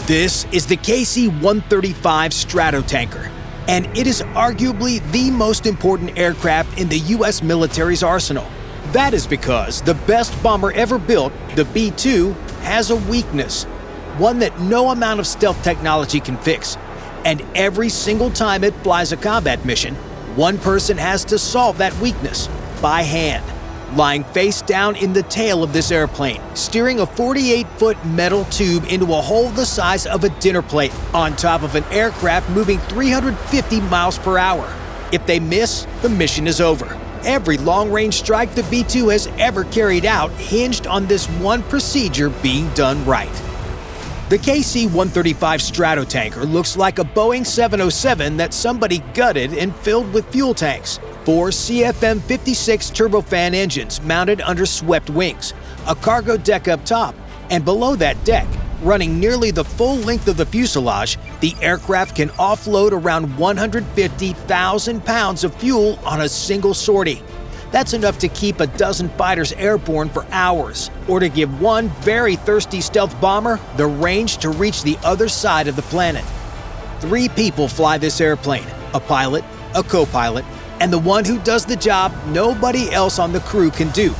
This is the KC-135 Stratotanker, and it is arguably the most important aircraft in the U.S. military's arsenal. That is because the best bomber ever built, the B-2, has a weakness, one that no amount of stealth technology can fix. And every single time it flies a combat mission, one person has to solve that weakness by hand. Lying face down in the tail of this airplane, steering a 48-foot metal tube into a hole the size of a dinner plate on top of an aircraft moving 350 miles per hour. If they miss, the mission is over. Every long-range strike the B-2 has ever carried out hinged on this one procedure being done right. The KC-135 Stratotanker looks like a Boeing 707 that somebody gutted and filled with fuel tanks. 4 CFM56 turbofan engines mounted under swept wings, a cargo deck up top, and below that deck, running nearly the full length of the fuselage, the aircraft can offload around 150,000 pounds of fuel on a single sortie. That's enough to keep a dozen fighters airborne for hours, or to give one very thirsty stealth bomber the range to reach the other side of the planet. 3 people fly this airplane: a pilot, a co-pilot, and the one who does the job nobody else on the crew can do.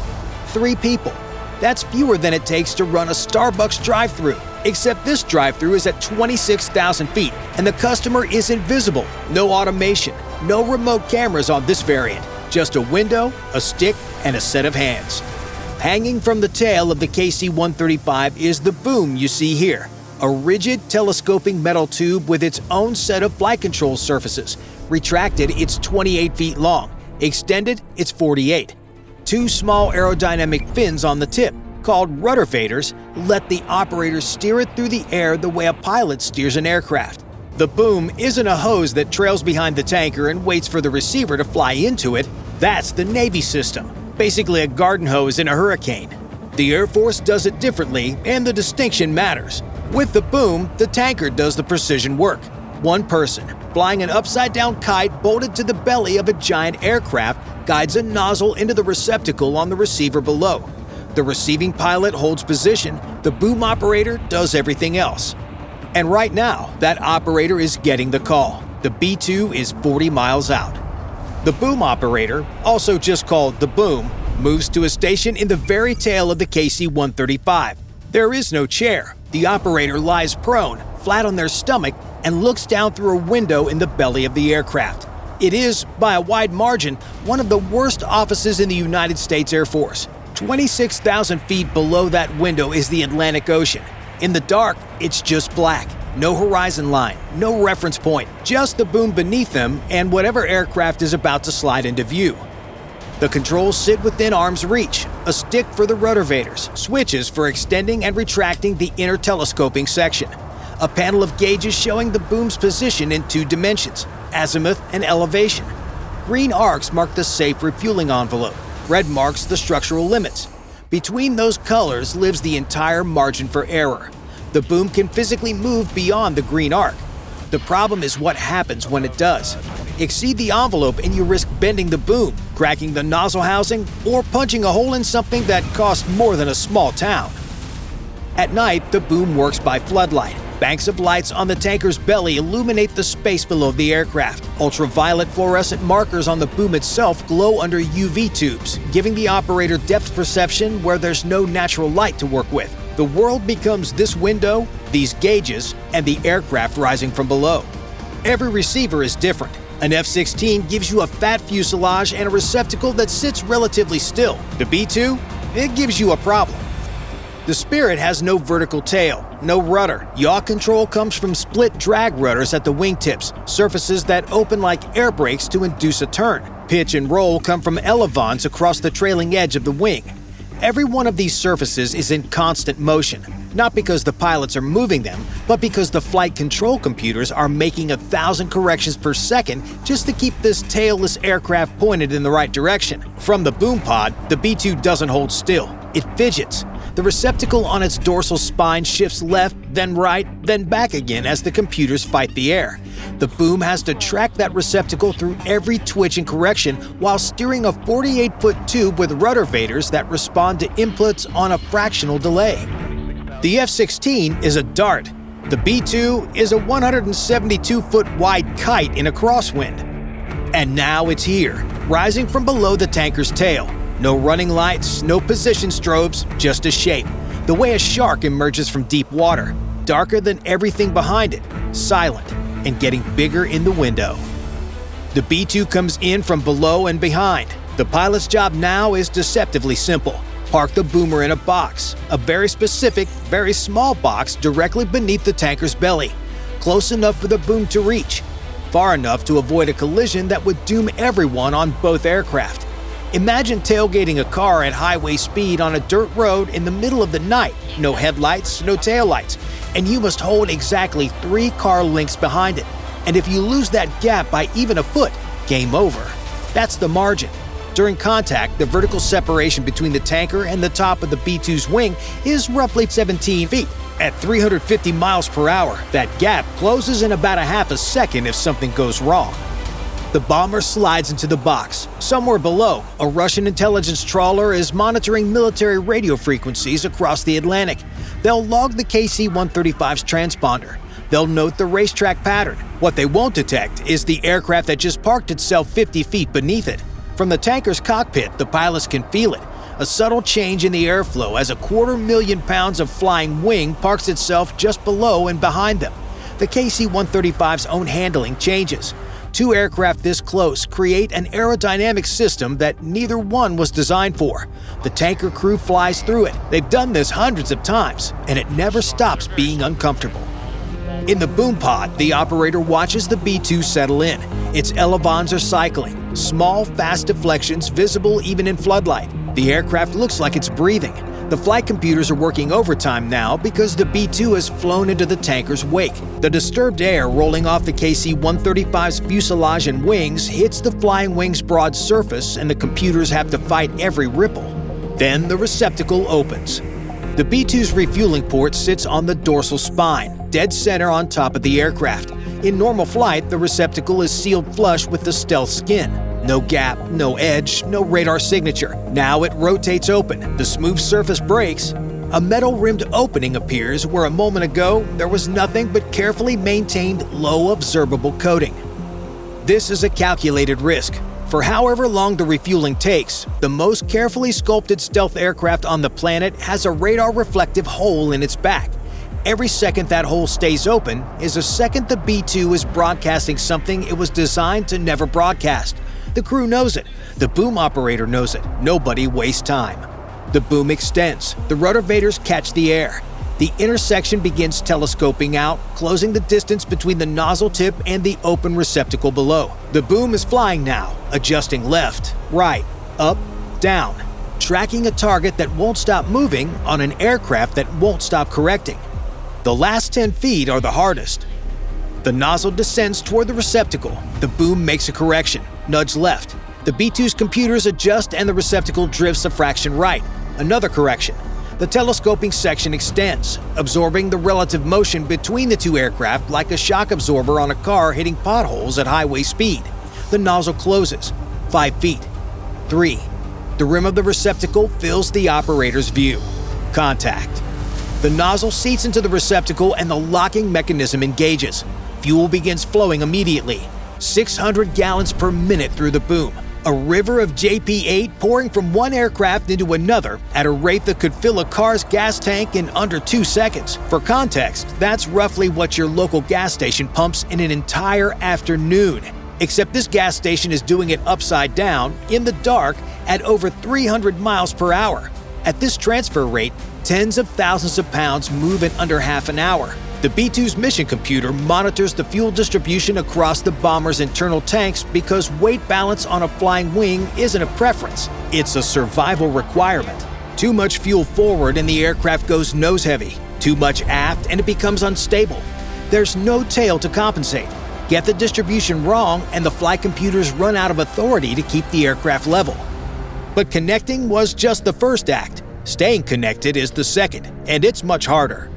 3 people. That's fewer than it takes to run a Starbucks drive-thru, except this drive-thru is at 26,000 feet, and the customer is invisible. No automation, no remote cameras on this variant. Just a window, a stick, and a set of hands. Hanging from the tail of the KC-135 is the boom you see here, a rigid telescoping metal tube with its own set of flight control surfaces. Retracted, it's 28 feet long. Extended, it's 48. 2 small aerodynamic fins on the tip, called rudder faders, let the operator steer it through the air the way a pilot steers an aircraft. The boom isn't a hose that trails behind the tanker and waits for the receiver to fly into it. That's the Navy system, basically a garden hose in a hurricane. The Air Force does it differently, and the distinction matters. With the boom, the tanker does the precision work. One person, flying an upside-down kite bolted to the belly of a giant aircraft, guides a nozzle into the receptacle on the receiver below. The receiving pilot holds position, the boom operator does everything else. And right now, that operator is getting the call. The B-2 is 40 miles out. The boom operator, also just called the boom, moves to a station in the very tail of the KC-135. There is no chair. The operator lies prone, flat on their stomach, and looks down through a window in the belly of the aircraft. It is, by a wide margin, one of the worst offices in the United States Air Force. 26,000 feet below that window is the Atlantic Ocean. In the dark, it's just black. No horizon line, no reference point, just the boom beneath them and whatever aircraft is about to slide into view. The controls sit within arm's reach, a stick for the rudder faders, switches for extending and retracting the inner telescoping section, a panel of gauges showing the boom's position in 2 dimensions, azimuth and elevation. Green arcs mark the safe refueling envelope, red marks the structural limits. Between those colors lives the entire margin for error. The boom can physically move beyond the green arc. The problem is what happens when it does. Exceed the envelope and you risk bending the boom, cracking the nozzle housing, or punching a hole in something that costs more than a small town. At night, the boom works by floodlight. Banks of lights on the tanker's belly illuminate the space below the aircraft. Ultraviolet fluorescent markers on the boom itself glow under UV tubes, giving the operator depth perception where there's no natural light to work with. The world becomes this window, these gauges, and the aircraft rising from below. Every receiver is different. An F-16 gives you a fat fuselage and a receptacle that sits relatively still. The B-2? It gives you a problem. The Spirit has no vertical tail, no rudder. Yaw control comes from split drag rudders at the wingtips, surfaces that open like air brakes to induce a turn. Pitch and roll come from elevons across the trailing edge of the wing. Every one of these surfaces is in constant motion, not because the pilots are moving them, but because the flight control computers are making 1,000 corrections per second just to keep this tailless aircraft pointed in the right direction. From the boom pod, the B-2 doesn't hold still. It fidgets. The receptacle on its dorsal spine shifts left, then right, then back again as the computers fight the air. The boom has to track that receptacle through every twitch and correction while steering a 48-foot tube with rudder faders that respond to inputs on a fractional delay. The F-16 is a dart. The B-2 is a 172-foot wide kite in a crosswind. And now it's here, rising from below the tanker's tail. No running lights, no position strobes, just a shape. The way a shark emerges from deep water, darker than everything behind it, silent, and getting bigger in the window. The B-2 comes in from below and behind. The pilot's job now is deceptively simple. Park the boomer in a box, a very specific, very small box directly beneath the tanker's belly, close enough for the boom to reach, far enough to avoid a collision that would doom everyone on both aircraft. Imagine tailgating a car at highway speed on a dirt road in the middle of the night, no headlights, no taillights, and you must hold exactly 3 car lengths behind it. And if you lose that gap by even a foot, game over. That's the margin. During contact, the vertical separation between the tanker and the top of the B-2's wing is roughly 17 feet. At 350 miles per hour, that gap closes in about a half a second if something goes wrong. The bomber slides into the box. Somewhere below, a Russian intelligence trawler is monitoring military radio frequencies across the Atlantic. They'll log the KC-135's transponder. They'll note the racetrack pattern. What they won't detect is the aircraft that just parked itself 50 feet beneath it. From the tanker's cockpit, the pilots can feel it. A subtle change in the airflow as a 250,000 pounds of flying wing parks itself just below and behind them. The KC-135's own handling changes. 2 aircraft this close create an aerodynamic system that neither one was designed for. The tanker crew flies through it. They've done this hundreds of times, and it never stops being uncomfortable. In the boom pod, the operator watches the B-2 settle in. Its elevons are cycling, small, fast deflections visible even in floodlight. The aircraft looks like it's breathing. The flight computers are working overtime now because the B-2 has flown into the tanker's wake. The disturbed air rolling off the KC-135's fuselage and wings hits the flying wing's broad surface, and the computers have to fight every ripple. Then the receptacle opens. The B-2's refueling port sits on the dorsal spine, dead center on top of the aircraft. In normal flight, the receptacle is sealed flush with the stealth skin. No gap, no edge, no radar signature. Now it rotates open. The smooth surface breaks. A metal-rimmed opening appears where a moment ago there was nothing but carefully maintained low observable coating. This is a calculated risk. For however long the refueling takes, the most carefully sculpted stealth aircraft on the planet has a radar-reflective hole in its back. Every second that hole stays open is a second the B-2 is broadcasting something it was designed to never broadcast. The crew knows it. The boom operator knows it. Nobody wastes time. The boom extends. The rotorvators catch the air. The intersection begins telescoping out, closing the distance between the nozzle tip and the open receptacle below. The boom is flying now, adjusting left, right, up, down, tracking a target that won't stop moving on an aircraft that won't stop correcting. The last 10 feet are the hardest. The nozzle descends toward the receptacle. The boom makes a correction, nudge left. The B-2's computers adjust and the receptacle drifts a fraction right. Another correction. The telescoping section extends, absorbing the relative motion between the 2 aircraft like a shock absorber on a car hitting potholes at highway speed. The nozzle closes. 5 feet. 3. The rim of the receptacle fills the operator's view. Contact. The nozzle seats into the receptacle and the locking mechanism engages. Fuel begins flowing immediately. 600 gallons per minute through the boom. A river of JP-8 pouring from one aircraft into another at a rate that could fill a car's gas tank in under 2 seconds. For context, that's roughly what your local gas station pumps in an entire afternoon. Except this gas station is doing it upside down, in the dark, at over 300 miles per hour. At this transfer rate, tens of thousands of pounds move in under half an hour. The B-2's mission computer monitors the fuel distribution across the bomber's internal tanks because weight balance on a flying wing isn't a preference, it's a survival requirement. Too much fuel forward and the aircraft goes nose heavy. Too much aft and it becomes unstable. There's no tail to compensate. Get the distribution wrong and the flight computers run out of authority to keep the aircraft level. But connecting was just the first act. Staying connected is the second, and it's much harder.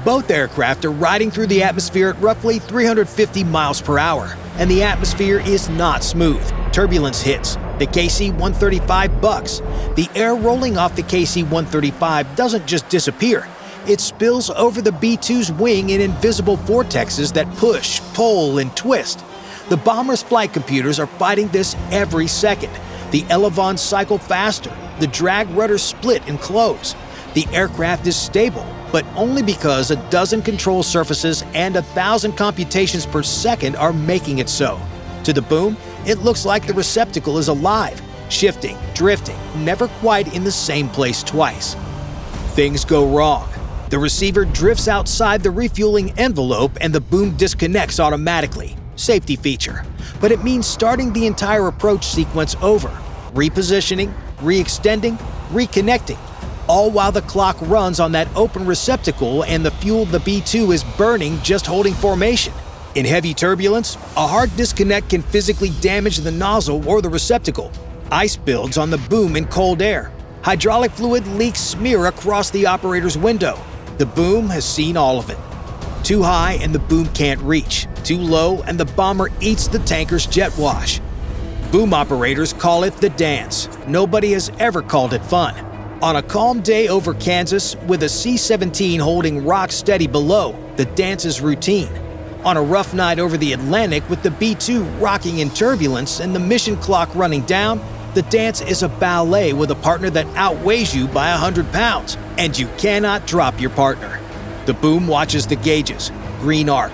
Both aircraft are riding through the atmosphere at roughly 350 miles per hour, and the atmosphere is not smooth. Turbulence hits. The KC-135 bucks. The air rolling off the KC-135 doesn't just disappear. It spills over the B-2's wing in invisible vortexes that push, pull, and twist. The bomber's flight computers are fighting this every second. The elevons cycle faster, the drag rudders split and close. The aircraft is stable, but only because a dozen control surfaces and 1,000 computations per second are making it so. To the boom, it looks like the receptacle is alive, shifting, drifting, never quite in the same place twice. Things go wrong. The receiver drifts outside the refueling envelope and the boom disconnects automatically. Safety feature. But it means starting the entire approach sequence over. Repositioning, re-extending, reconnecting. All while the clock runs on that open receptacle and the fuel the B-2 is burning just holding formation. In heavy turbulence, a hard disconnect can physically damage the nozzle or the receptacle. Ice builds on the boom in cold air. Hydraulic fluid leaks smear across the operator's window. The boom has seen all of it. Too high and the boom can't reach. Too low and the bomber eats the tanker's jet wash. Boom operators call it the dance. Nobody has ever called it fun. On a calm day over Kansas, with a C-17 holding rock steady below, the dance is routine. On a rough night over the Atlantic with the B-2 rocking in turbulence and the mission clock running down, the dance is a ballet with a partner that outweighs you by 100 pounds, and you cannot drop your partner. The boom watches the gauges, green arc.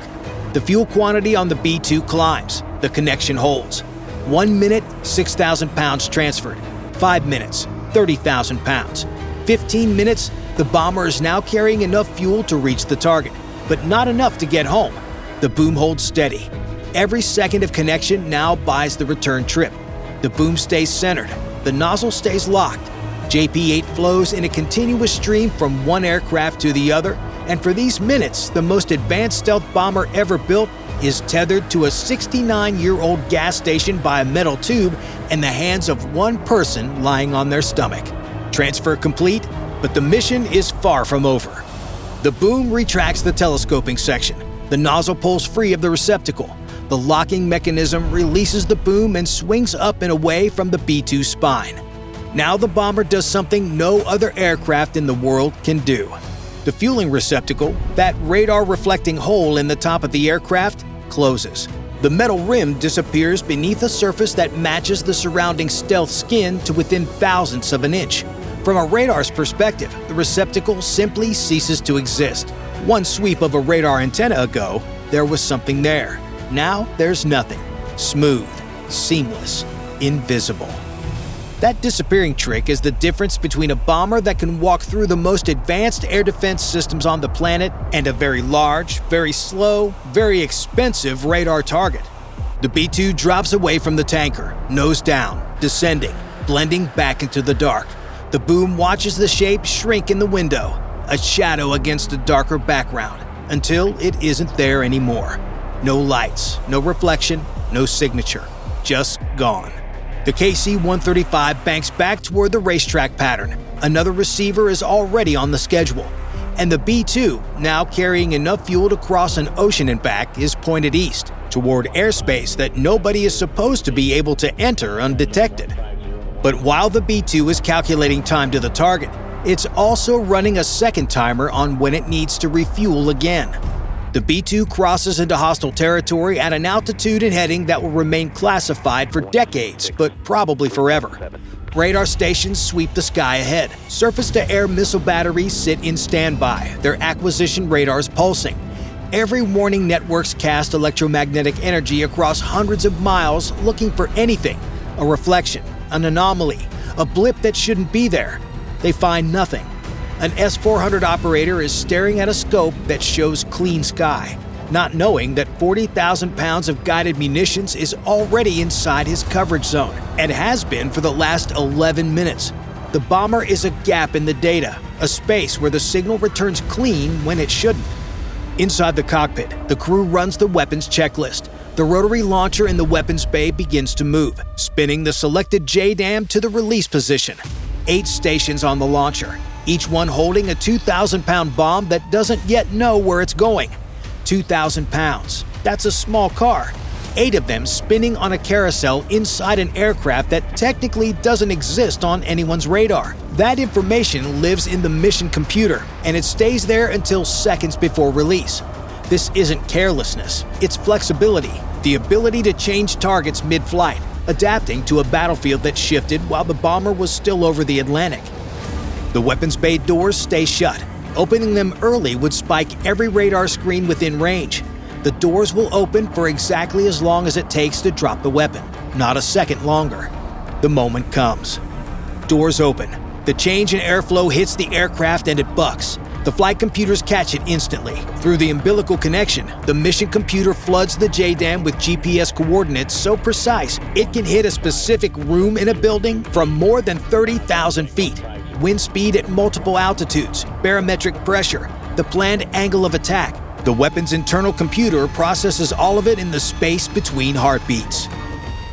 The fuel quantity on the B-2 climbs, the connection holds. 1 minute, 6,000 pounds transferred. 5 minutes, 30,000 pounds. 15 minutes, the bomber is now carrying enough fuel to reach the target, but not enough to get home. The boom holds steady. Every second of connection now buys the return trip. The boom stays centered. The nozzle stays locked. JP-8 flows in a continuous stream from one aircraft to the other, and for these minutes, the most advanced stealth bomber ever built is tethered to a 69-year-old gas station by a metal tube in the hands of one person lying on their stomach. Transfer complete, but the mission is far from over. The boom retracts the telescoping section. The nozzle pulls free of the receptacle. The locking mechanism releases the boom and swings up and away from the B-2 spine. Now the bomber does something no other aircraft in the world can do. The fueling receptacle, that radar-reflecting hole in the top of the aircraft, closes. The metal rim disappears beneath a surface that matches the surrounding stealth skin to within thousandths of an inch. From a radar's perspective, the receptacle simply ceases to exist. One sweep of a radar antenna ago, there was something there. Now there's nothing. Smooth, seamless, invisible. That disappearing trick is the difference between a bomber that can walk through the most advanced air defense systems on the planet and a very large, very slow, very expensive radar target. The B-2 drops away from the tanker, nose down, descending, blending back into the dark. The boom watches the shape shrink in the window, a shadow against a darker background, until it isn't there anymore. No lights, no reflection, no signature, just gone. The KC-135 banks back toward the racetrack pattern. Another receiver is already on the schedule. And the B-2, now carrying enough fuel to cross an ocean and back, is pointed east, toward airspace that nobody is supposed to be able to enter undetected. But while the B-2 is calculating time to the target, it's also running a second timer on when it needs to refuel again. The B-2 crosses into hostile territory at an altitude and heading that will remain classified for decades, but probably forever. Radar stations sweep the sky ahead. Surface-to-air missile batteries sit in standby, their acquisition radars pulsing. Every warning networks cast electromagnetic energy across hundreds of miles looking for anything, a reflection, an anomaly, a blip that shouldn't be there. They find nothing. An S-400 operator is staring at a scope that shows clean sky, not knowing that 40,000 pounds of guided munitions is already inside his coverage zone, and has been for the last 11 minutes. The bomber is a gap in the data, a space where the signal returns clean when it shouldn't. Inside the cockpit, the crew runs the weapons checklist. The rotary launcher in the weapons bay begins to move, spinning the selected JDAM to the release position. 8 stations on the launcher, each one holding a 2,000-pound bomb that doesn't yet know where it's going. 2,000 pounds. That's a small car. 8 of them spinning on a carousel inside an aircraft that technically doesn't exist on anyone's radar. That information lives in the mission computer, and it stays there until seconds before release. This isn't carelessness, it's flexibility, the ability to change targets mid-flight, adapting to a battlefield that shifted while the bomber was still over the Atlantic. The weapons bay doors stay shut. Opening them early would spike every radar screen within range. The doors will open for exactly as long as it takes to drop the weapon, not a second longer. The moment comes. Doors open. The change in airflow hits the aircraft and it bucks. The flight computers catch it instantly. Through the umbilical connection, the mission computer floods the JDAM with GPS coordinates so precise it can hit a specific room in a building from more than 30,000 feet. Wind speed at multiple altitudes, barometric pressure, the planned angle of attack. The weapon's internal computer processes all of it in the space between heartbeats.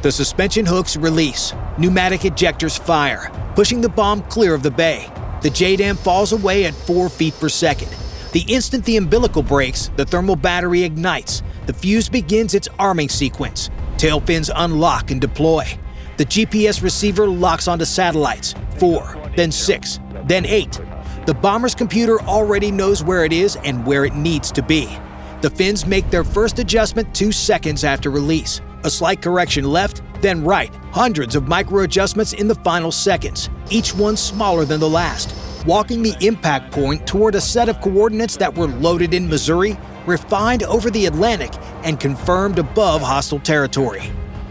The suspension hooks release. Pneumatic ejectors fire, pushing the bomb clear of the bay. The JDAM falls away at 4 feet per second. The instant the umbilical breaks, the thermal battery ignites. The fuse begins its arming sequence. Tail fins unlock and deploy. The GPS receiver locks onto satellites. 4, then 6, then 8. The bomber's computer already knows where it is and where it needs to be. The fins make their first adjustment 2 seconds after release. A slight correction left, then right. Hundreds of micro-adjustments in the final seconds, each one smaller than the last, walking the impact point toward a set of coordinates that were loaded in Missouri, refined over the Atlantic, and confirmed above hostile territory.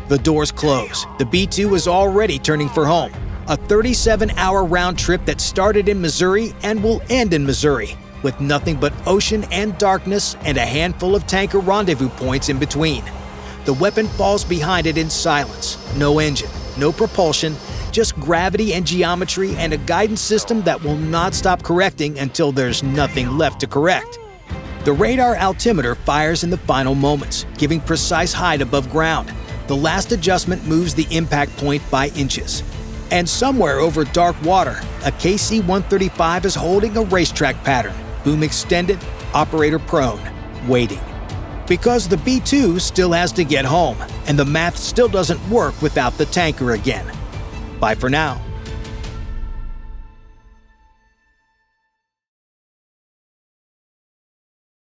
The doors close. The B-2 is already turning for home. A 37-hour round trip that started in Missouri and will end in Missouri, with nothing but ocean and darkness and a handful of tanker rendezvous points in between. The weapon falls behind it in silence. No engine, no propulsion, just gravity and geometry and a guidance system that will not stop correcting until there's nothing left to correct. The radar altimeter fires in the final moments, giving precise height above ground. The last adjustment moves the impact point by inches. And somewhere over dark water, a KC-135 is holding a racetrack pattern, boom extended, operator prone, waiting. Because the B-2 still has to get home, and the math still doesn't work without the tanker again. Bye for now.